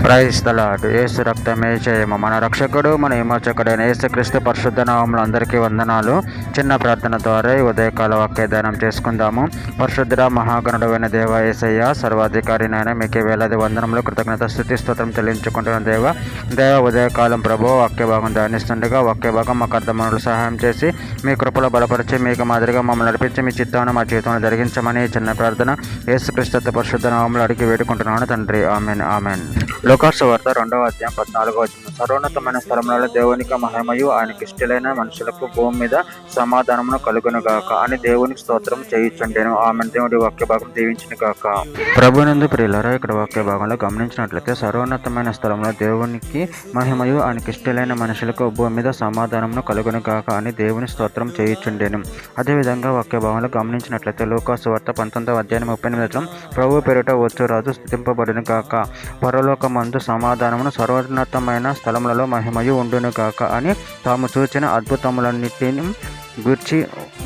Praise the lord. యేసు రక్తమే జయము. మన రక్షకుడు మన విమోచకుడైన యేసుక్రీస్తు పరిశుద్ధ నామములో అందరికీ వందనాలు. చిన్న ప్రార్థన ద్వారా ఈ ఉదయకాల వాక్యదానం చేసుకుందాము. పరిశుద్ధుడ మహాగణుడైన దేవ యేసయ్య, సర్వాధికారినైనా మీకే వేలాది వందనములు, కృతజ్ఞత, స్తుతి, స్తోత్రం చెల్లించుకుంటున్న దేవ ఉదయకాలం ప్రభు వాక్య భాగం ధ్యానిస్తుండగా వాక్య భాగం మాకు అర్థమనులు సహాయం చేసి మీ కృపలో బలపరిచి మీకు మాదిరిగా మమ్మల్ని నడిపించి మీ చిత్తాన్ని మా జీవితంలో జరిగించమని చిన్న ప్రార్థన యేసుక్రీస్తు పరిశుద్ధ నామములో అడిగి వేడుకుంటున్నాను తండ్రి. Amen amen. లూకాసు వార్త 2వ అధ్యాయం 14వ వచనం. సర్వోన్నతమైన స్థలములలో దేవునికి మహిమయు ఆయనకి ఇష్టలైన మనుషులకు భూమి మీద సమాధానమును కలుగునుగాక అని దేవునికి స్తోత్రం చేయించుండెను. ఆమె దేవుడి వాక్య భాగం దీవించిన గాక. ప్రభునందు ప్రియులారా, ఇక్కడ వాక్య భాగంలో గమనించినట్లయితే సర్వోన్నతమైన స్థలంలో దేవునికి మహిమయు ఆయనకి ఇష్టలైన మనుషులకు భూమి మీద సమాధానమును కలుగునుగాక అని దేవుని స్తోత్రం చేయించుండెను. అదేవిధంగా వాక్య భాగంలో గమనించినట్లయితే లూకాసు వార్త 19వ అధ్యాయం 38వ వచనం. ప్రభు పేరిట వచ్చు రాజు స్తుతింపబడును గాక, పరలోకమందు సమాధానమును, సర్వోన్నతమైన స్థలములలో మహిమయు ఉండును గాక అని తాము చూచిన అద్భుతములన్నిటిని గూర్చి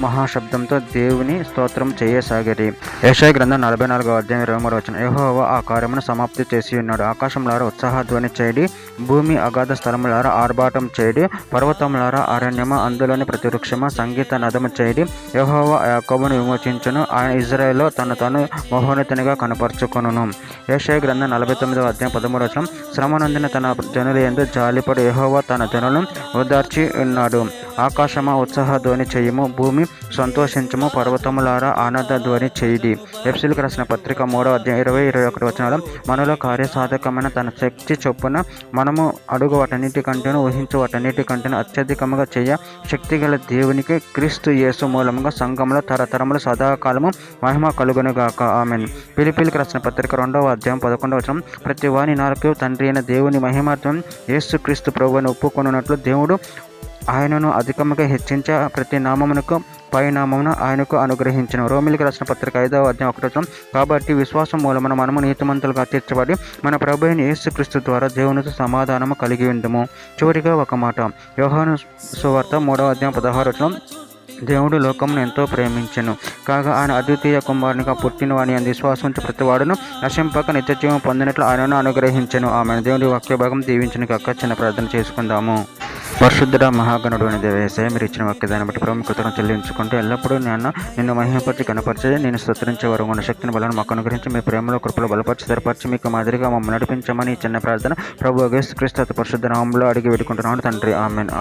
మహాశబ్దంతో దేవుని స్తోత్రం చేయసాగిరి. యెషయా గ్రంథం 44వ అధ్యాయం 23వ వచనం. యెహోవా ఆ కార్యమును సమాప్తి చేసి ఉన్నాడు. ఆకాశములారా ఉత్సాహధ్వని చేయడి, భూమి అగాధ స్థలములారా ఆర్భాటం చేయడి, పర్వతములారా అరణ్యమ, అందులోని ప్రతి వృక్షమ సంగీత నదము చేయడి. యెహోవా యాకోబును విమోచించును, ఆయన ఇజ్రాయేలులో తను మహోన్నతునిగా కనపరుచుకొనును. యెషయా గ్రంథం 49వ అధ్యాయం 13వ వచనం. శ్రమనందిన తన జనుల యందు జాలిపడి యెహోవా తన జనులను ఓదార్చి ఉన్నాడు. ఆకాశమా ఉత్సాహ ధ్వని చేయుము, భూమి సంతోషించము, పర్వతములారా ఆనంద ధ్వని చేయుడి. ఎఫెసీయులకు రాసిన పత్రిక 3వ అధ్యాయం 20-21 వచనాలు. మనలో కార్యసాధకమైన తన శక్తి చొప్పున మనము అడుగు వాటన్నిటికంటేను ఊహించు వాటన్నిటికంటేను అత్యధికముగా చేయ శక్తిగల దేవునికి క్రీస్తు యేసు మూలముగా సంఘంలో తరతరములు సదాకాలము మహిమ కలుగునుగాక. ఆమెన్. ఫిలిప్పీయులకు రాసిన పత్రిక 2వ అధ్యాయం 11వ వచనం. ప్రతి వాని నాలుక తండ్రి అయిన దేవుని మహిమార్థం యేసు క్రీస్తు ప్రభువును ఒప్పుకొనున్నట్లు దేవుడు ఆయనను అధికముగా హెచ్చించ ప్రతి నామమునకు పై నామమును ఆయనకు అనుగ్రహించను. రోమిలికి రాసిన పత్రిక 5వ అధ్యాయం 1వ వచనం. కాబట్టి విశ్వాసం మూలమున మనము నీతిమంతులుగా తీర్చబడి మన ప్రభు అయిన యేసుక్రీస్తు ద్వారా దేవునితో సమాధానము కలిగి ఉందము. చివరిగా ఒక మాట. యోహాను సువార్త 3వ అధ్యాయం 16వ వచనం. దేవుడు లోకమును ఎంతో ప్రేమించెను కాగా ఆయన అద్వితీయ కుమారునిగా పుట్టిన వాని అందు విశ్వాసం ఉంచి ప్రతివాడును నశింపక నిత్యజీవం పొందినట్లు ఆయనను అనుగ్రహించెను. ఆమె దేవుడి వాక్య భాగం దీవించిన కాక చిన్న ప్రార్థన చేసుకుందాము. పరిశుద్ధుడ మహాగణుడు అని దేవేశయ, మీరు ఇచ్చిన వాక్యదాన్ని బట్టి ప్రాముఖ్యతను చెల్లించుకుంటూ ఎల్లప్పుడూ నిన్ను మహిమపరిచి కనపరిచి నేను స్తుతించే వరకు ఉన్న శక్తిని బలను మాకు అనుగ్రహించి మీ ప్రేమలో కృపలో బలపరిచి స్థిరపరిచి మీకు మాదిరిగా మమ్మల్ని నడిపించమని చిన్న ప్రార్థన ప్రభు యేసుక్రీస్తు పరిశుద్ధ నామములో అడిగి వేడుకుంటున్నాను తండ్రి. ఆమెన్.